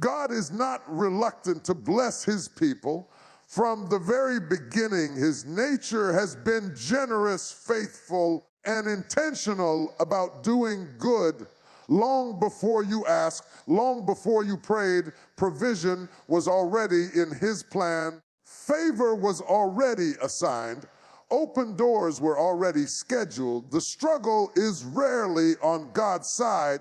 God is not reluctant to bless his people. From the very beginning, his nature has been generous, faithful, and intentional about doing good. Long before you asked, long before you prayed, provision was already in his plan. Favor was already assigned. Open doors were already scheduled. The struggle is rarely on God's side.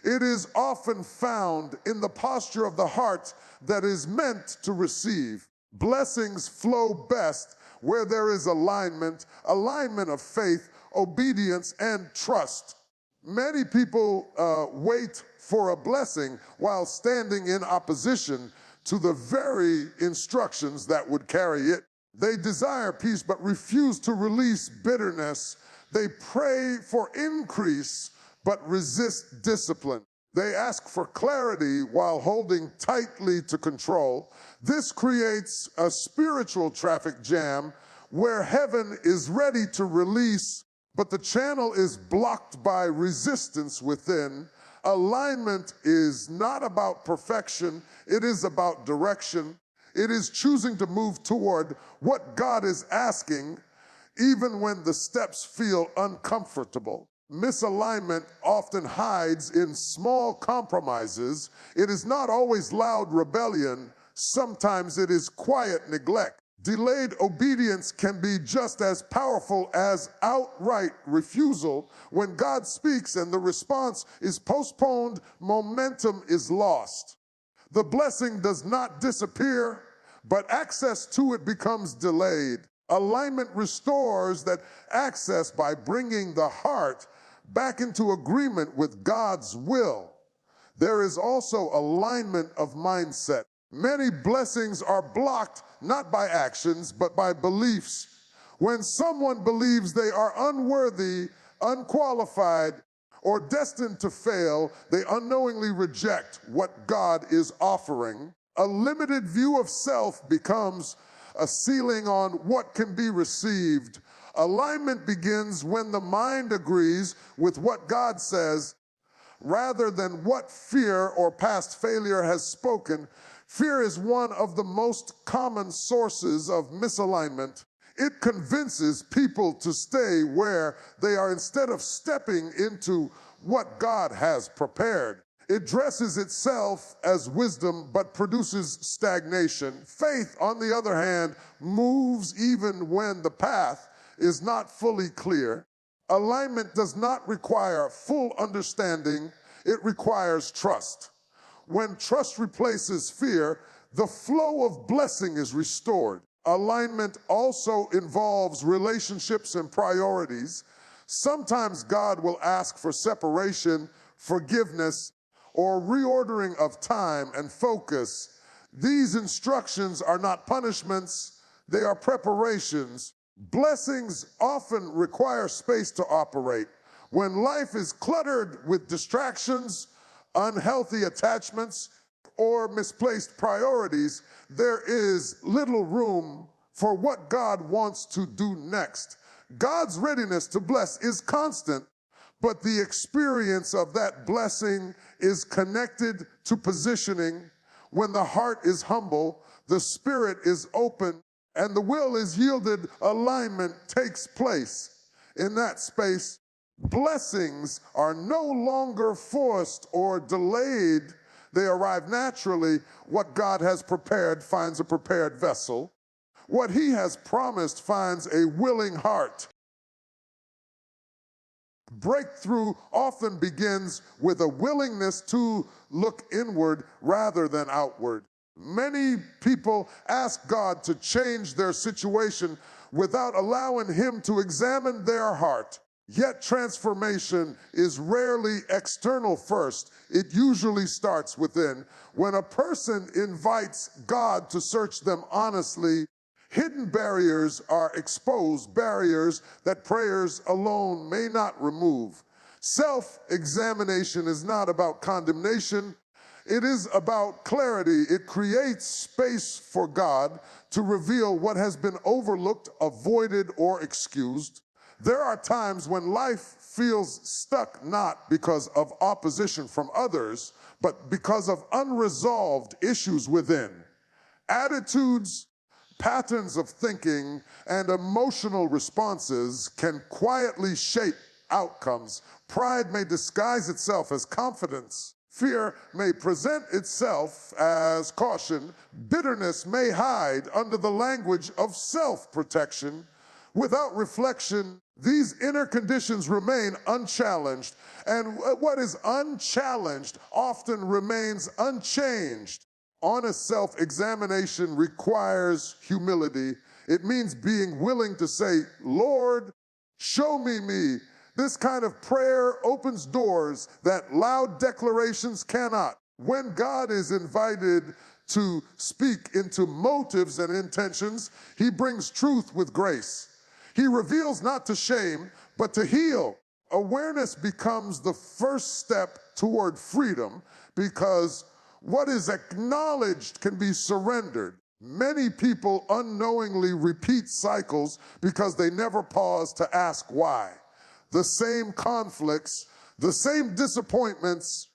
It is often found in the posture of the heart that is meant to receive. Blessings flow best where there is alignment of faith, obedience, and trust. Many people wait for a blessing while standing in opposition to the very instructions that would carry it. They desire peace but refuse to release bitterness. They pray for increase but resist discipline. They ask for clarity while holding tightly to control. This creates a spiritual traffic jam where heaven is ready to release, but the channel is blocked by resistance within. Alignment is not about perfection, it is about direction. It is choosing to move toward what God is asking, even when the steps feel uncomfortable. Misalignment often hides in small compromises. It is not always loud rebellion. Sometimes it is quiet neglect. Delayed obedience can be just as powerful as outright refusal. When God speaks and the response is postponed, momentum is lost. The blessing does not disappear, but access to it becomes delayed. Alignment restores that access by bringing the heart back into agreement with God's will. There is also alignment of mindset. Many blessings are blocked not by actions, but by beliefs. When someone believes they are unworthy, unqualified, or destined to fail, they unknowingly reject what God is offering. A limited view of self becomes a ceiling on what can be received. Alignment begins when the mind agrees with what God says rather than what fear or past failure has spoken. Fear is one of the most common sources of misalignment. It convinces people to stay where they are instead of stepping into what God has prepared. It dresses itself as wisdom but produces stagnation. Faith, on the other hand, moves even when the path is not fully clear. Alignment does not require full understanding, it requires trust. When trust replaces fear, the flow of blessing is restored. Alignment also involves relationships and priorities. Sometimes God will ask for separation, forgiveness, or reordering of time and focus. These instructions are not punishments, they are preparations. Blessings often require space to operate. When life is cluttered with distractions, unhealthy attachments, or misplaced priorities, there is little room for what God wants to do next. God's readiness to bless is constant, but the experience of that blessing is connected to positioning. When the heart is humble, the spirit is open, and the will is yielded, alignment takes place. In that space, blessings are no longer forced or delayed. They arrive naturally. What God has prepared finds a prepared vessel. What he has promised finds a willing heart. Breakthrough often begins with a willingness to look inward rather than outward. Many people ask God to change their situation without allowing him to examine their heart. Yet transformation is rarely external first. It usually starts within. When a person invites God to search them honestly, hidden barriers are exposed, barriers that prayers alone may not remove. Self-examination is not about condemnation. It is about clarity. It creates space for God to reveal what has been overlooked, avoided, or excused. There are times when life feels stuck not because of opposition from others, but because of unresolved issues within. Attitudes, patterns of thinking, and emotional responses can quietly shape outcomes. Pride may disguise itself as confidence. Fear may present itself as caution. Bitterness may hide under the language of self-protection. Without reflection, these inner conditions remain unchallenged, and what is unchallenged often remains unchanged. Honest self-examination requires humility. It means being willing to say, Lord, show me. This kind of prayer opens doors that loud declarations cannot. When God is invited to speak into motives and intentions, he brings truth with grace. He reveals not to shame, but to heal. Awareness becomes the first step toward freedom because what is acknowledged can be surrendered. Many people unknowingly repeat cycles because they never pause to ask why. The same conflicts, the same disappointments,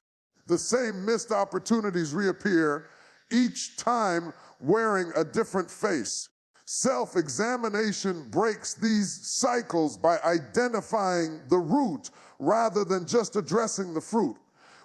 the same missed opportunities reappear, each time wearing a different face. Self-examination breaks these cycles by identifying the root rather than just addressing the fruit.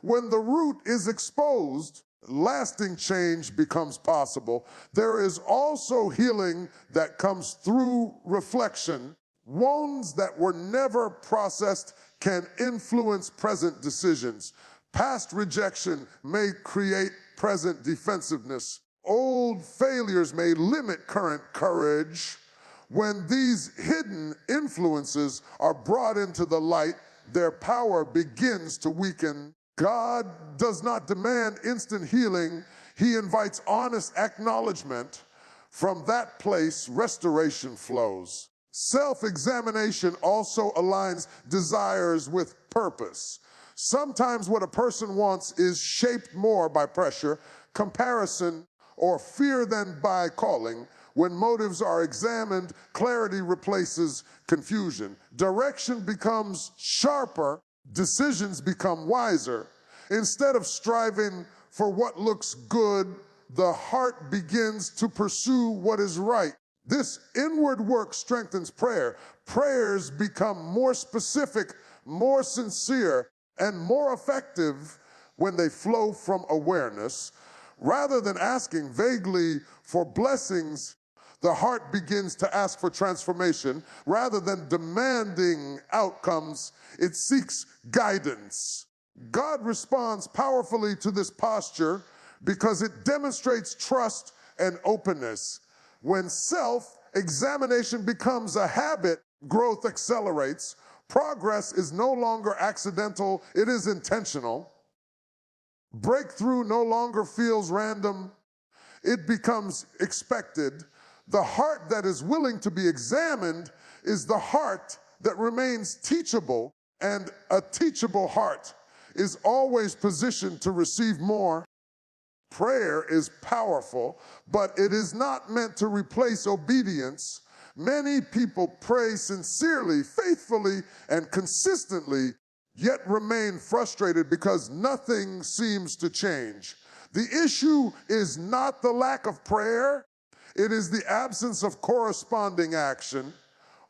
When the root is exposed, lasting change becomes possible. There is also healing that comes through reflection. Wounds that were never processed can influence present decisions. Past rejection may create present defensiveness. Old failures may limit current courage. When these hidden influences are brought into the light, their power begins to weaken. God does not demand instant healing. He invites honest acknowledgement. From that place, restoration flows. Self-examination also aligns desires with purpose. Sometimes what a person wants is shaped more by pressure, comparison, or fear than by calling. When motives are examined, clarity replaces confusion. Direction becomes sharper, decisions become wiser. Instead of striving for what looks good, the heart begins to pursue what is right. This inward work strengthens prayer. Prayers become more specific, more sincere, and more effective when they flow from awareness. Rather than asking vaguely for blessings, the heart begins to ask for transformation. Rather than demanding outcomes, it seeks guidance. God responds powerfully to this posture because it demonstrates trust and openness. When self-examination becomes a habit, growth accelerates. Progress is no longer accidental, it is intentional. Breakthrough no longer feels random, it becomes expected. The heart that is willing to be examined is the heart that remains teachable, and a teachable heart is always positioned to receive more. Prayer is powerful, but it is not meant to replace obedience. Many people pray sincerely, faithfully, and consistently, yet remain frustrated because nothing seems to change. The issue is not the lack of prayer, it is the absence of corresponding action.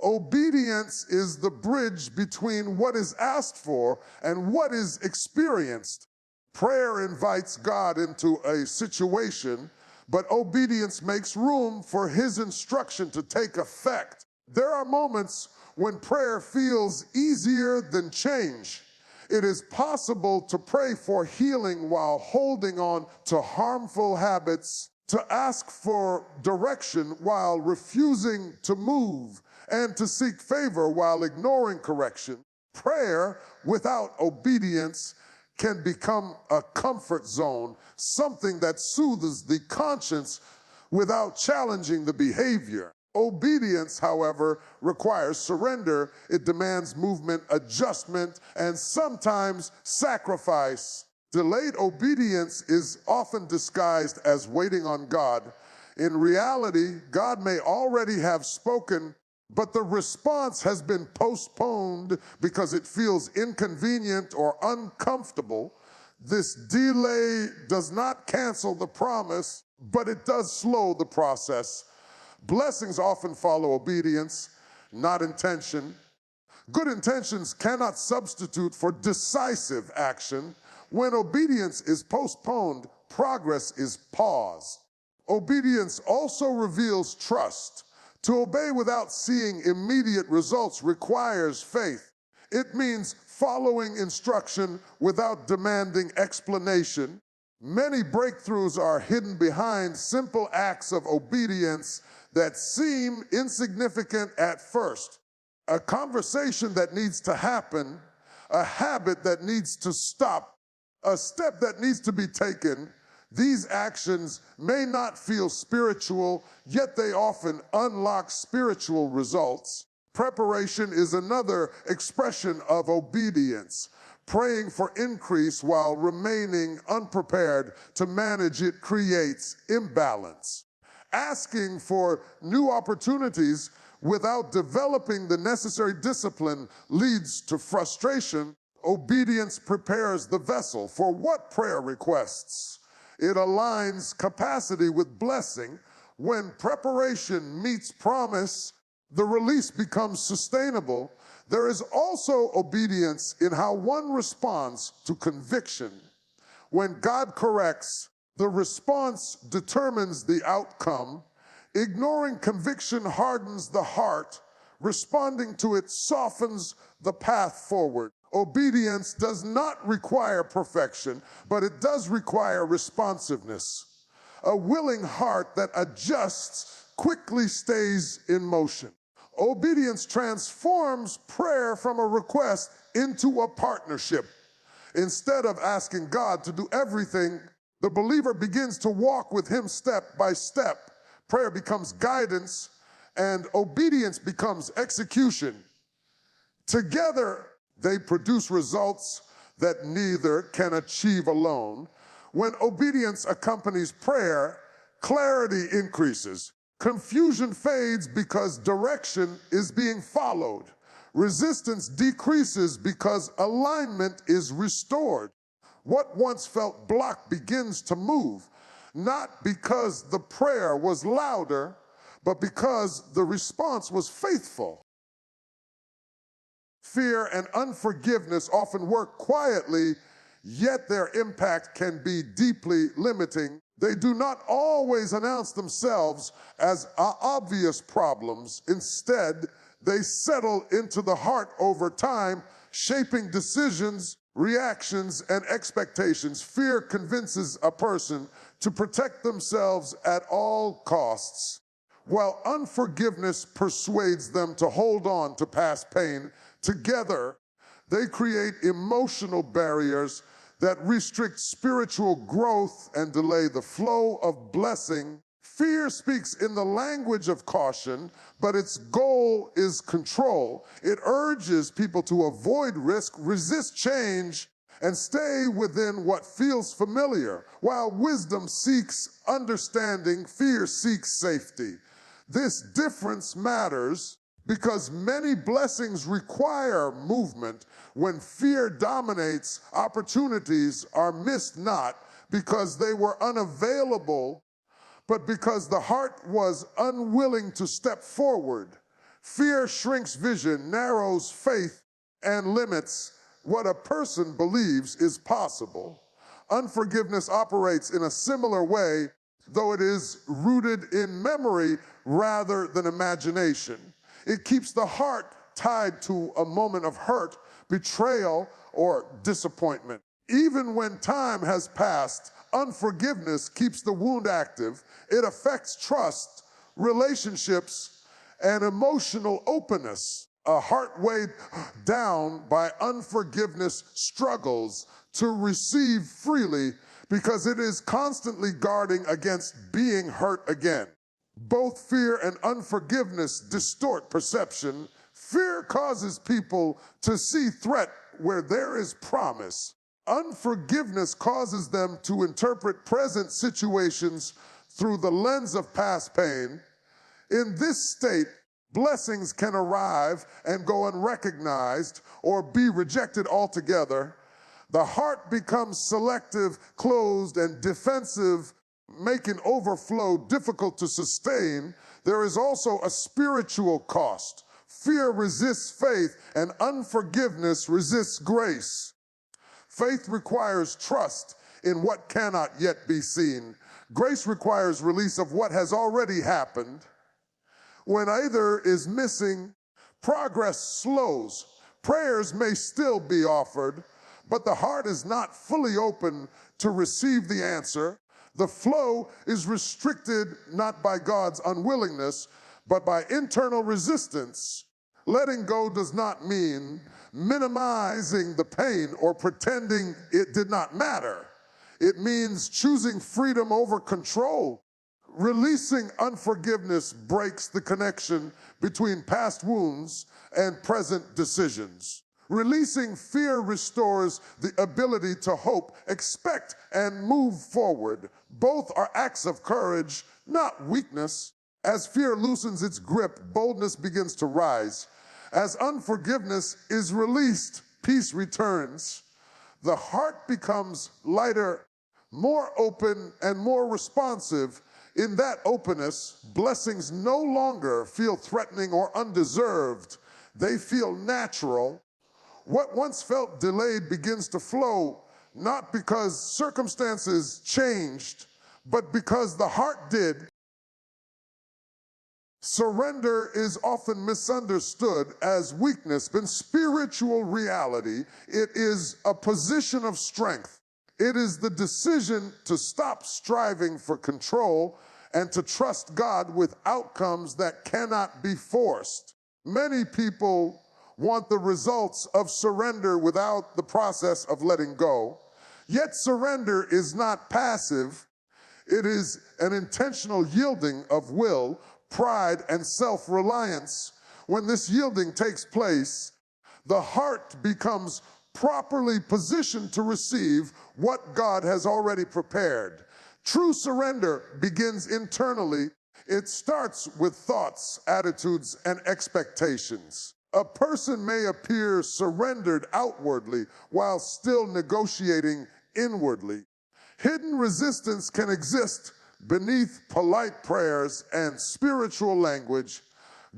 Obedience is the bridge between what is asked for and what is experienced. Prayer invites God into a situation, but obedience makes room for his instruction to take effect. There are moments when prayer feels easier than change. It is possible to pray for healing while holding on to harmful habits, to ask for direction while refusing to move, and to seek favor while ignoring correction. Prayer without obedience can become a comfort zone, something that soothes the conscience without challenging the behavior. Obedience, however, requires surrender. It demands movement, adjustment, and sometimes sacrifice. Delayed obedience is often disguised as waiting on God. In reality, God may already have spoken, but the response has been postponed because it feels inconvenient or uncomfortable, this delay does not cancel the promise, but it does slow the process. Blessings often follow obedience, not intention. Good intentions cannot substitute for decisive action. When obedience is postponed, progress is paused. Obedience also reveals trust. To obey without seeing immediate results requires faith. It means following instruction without demanding explanation. Many breakthroughs are hidden behind simple acts of obedience that seem insignificant at first. A conversation that needs to happen, a habit that needs to stop, a step that needs to be taken. These actions may not feel spiritual, yet they often unlock spiritual results. Preparation is another expression of obedience. Praying for increase while remaining unprepared to manage it creates imbalance. Asking for new opportunities without developing the necessary discipline leads to frustration. Obedience prepares the vessel for what prayer requests? It aligns capacity with blessing. When preparation meets promise, the release becomes sustainable. There is also obedience in how one responds to conviction. When God corrects, the response determines the outcome. Ignoring conviction hardens the heart. Responding to it softens the path forward. Obedience does not require perfection, but it does require responsiveness. A willing heart that adjusts quickly stays in motion. Obedience transforms prayer from a request into a partnership. Instead of asking God to do everything, the believer begins to walk with Him step by step. Prayer becomes guidance, and obedience becomes execution. Together, they produce results that neither can achieve alone. When obedience accompanies prayer, clarity increases. Confusion fades because direction is being followed. Resistance decreases because alignment is restored. What once felt blocked begins to move, not because the prayer was louder, but because the response was faithful. Fear and unforgiveness often work quietly, yet their impact can be deeply limiting. They do not always announce themselves as obvious problems. Instead, they settle into the heart over time, shaping decisions, reactions, and expectations. Fear convinces a person to protect themselves at all costs, while unforgiveness persuades them to hold on to past pain. Together, they create emotional barriers that restrict spiritual growth and delay the flow of blessing. Fear speaks in the language of caution, but its goal is control. It urges people to avoid risk, resist change, and stay within what feels familiar. While wisdom seeks understanding, fear seeks safety. This difference matters because many blessings require movement. When fear dominates, opportunities are missed not because they were unavailable, but because the heart was unwilling to step forward. Fear shrinks vision, narrows faith, and limits what a person believes is possible. Unforgiveness operates in a similar way, though it is rooted in memory rather than imagination. It keeps the heart tied to a moment of hurt, betrayal, or disappointment. Even when time has passed, unforgiveness keeps the wound active. It affects trust, relationships, and emotional openness. A heart weighed down by unforgiveness struggles to receive freely because it is constantly guarding against being hurt again. Both fear and unforgiveness distort perception. Fear causes people to see threat where there is promise. Unforgiveness causes them to interpret present situations through the lens of past pain. In this state, Blessings can arrive and go unrecognized or be rejected altogether. The heart becomes selective, closed, and defensive, making overflow difficult to sustain. There is also a spiritual cost. Fear resists faith, and unforgiveness resists grace. Faith requires trust in what cannot yet be seen. Grace requires release of what has already happened. When either is missing, progress slows. Prayers may still be offered, but the heart is not fully open to receive the answer. The flow is restricted not by God's unwillingness, but by internal resistance. Letting go does not mean minimizing the pain or pretending it did not matter. It means choosing freedom over control. Releasing unforgiveness breaks the connection between past wounds and present decisions. Releasing fear restores the ability to hope, expect, and move forward. Both are acts of courage, not weakness. As fear loosens its grip, boldness begins to rise. As unforgiveness is released, peace returns. The heart becomes lighter, more open, and more responsive. In that openness, blessings no longer feel threatening or undeserved. They feel natural. What once felt delayed begins to flow, not because circumstances changed, but because the heart did. Surrender is often misunderstood as weakness, but in spiritual reality, it is a position of strength. It is the decision to stop striving for control and to trust God with outcomes that cannot be forced. Many people want the results of surrender without the process of letting go. Yet surrender is not passive. It is an intentional yielding of will, pride, and self-reliance. When this yielding takes place, the heart becomes properly positioned to receive what God has already prepared. True surrender begins internally. It starts with thoughts, attitudes, and expectations. A person may appear surrendered outwardly while still negotiating inwardly. Hidden resistance can exist beneath polite prayers and spiritual language.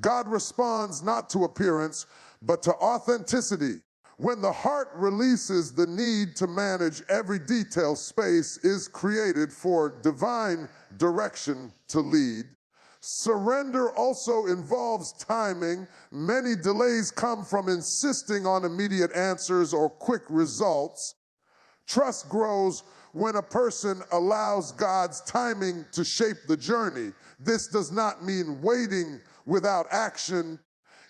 God responds not to appearance, but to authenticity. When the heart releases the need to manage every detail, space is created for divine direction to lead. Surrender also involves timing. Many delays come from insisting on immediate answers or quick results. Trust grows when a person allows God's timing to shape the journey. This does not mean waiting without action.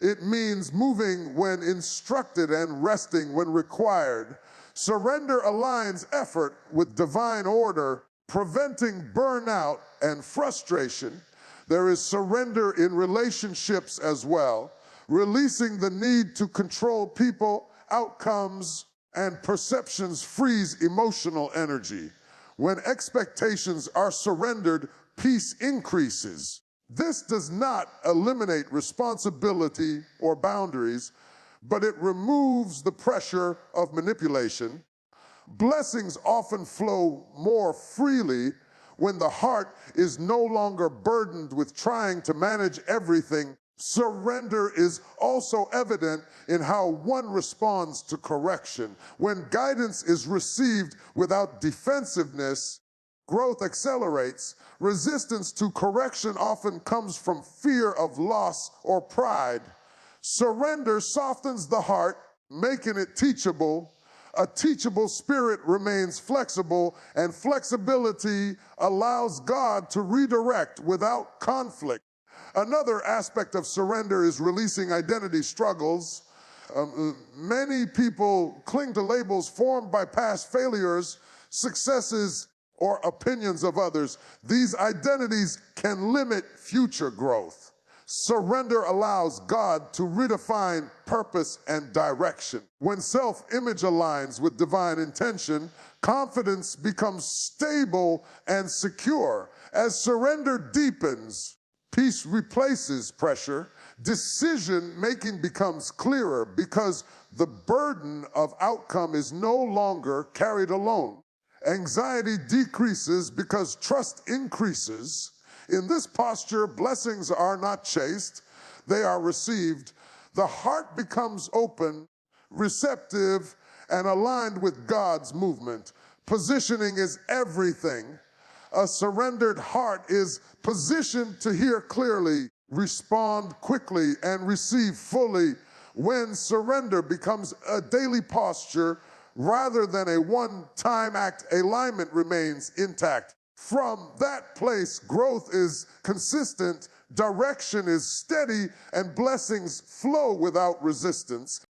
It means moving when instructed and resting when required. Surrender aligns effort with divine order, preventing burnout and frustration. There is surrender in relationships as well, releasing the need to control people, outcomes, and perceptions frees emotional energy. When expectations are surrendered, peace increases. This does not eliminate responsibility or boundaries, but it removes the pressure of manipulation. Blessings often flow more freely when the heart is no longer burdened with trying to manage everything. Surrender is also evident in how one responds to correction. When guidance is received without defensiveness, growth accelerates. Resistance to correction often comes from fear of loss or pride. Surrender softens the heart, making it teachable. A teachable spirit remains flexible, and flexibility allows God to redirect without conflict. Another aspect of surrender is releasing identity struggles. Many people cling to labels formed by past failures, successes, or opinions of others. These identities can limit future growth. Surrender allows God to redefine purpose and direction. When self-image aligns with divine intention, confidence becomes stable and secure. As surrender deepens, peace replaces pressure, Decision making becomes clearer because the burden of outcome is no longer carried alone. Anxiety decreases because trust increases. In this posture, blessings are not chased, they are received. The heart becomes open, receptive, and aligned with God's movement. Positioning is everything. A surrendered heart is positioned to hear clearly, respond quickly, and receive fully. When surrender becomes a daily posture rather than a one-time act, alignment remains intact. From that place, growth is consistent, direction is steady, and blessings flow without resistance.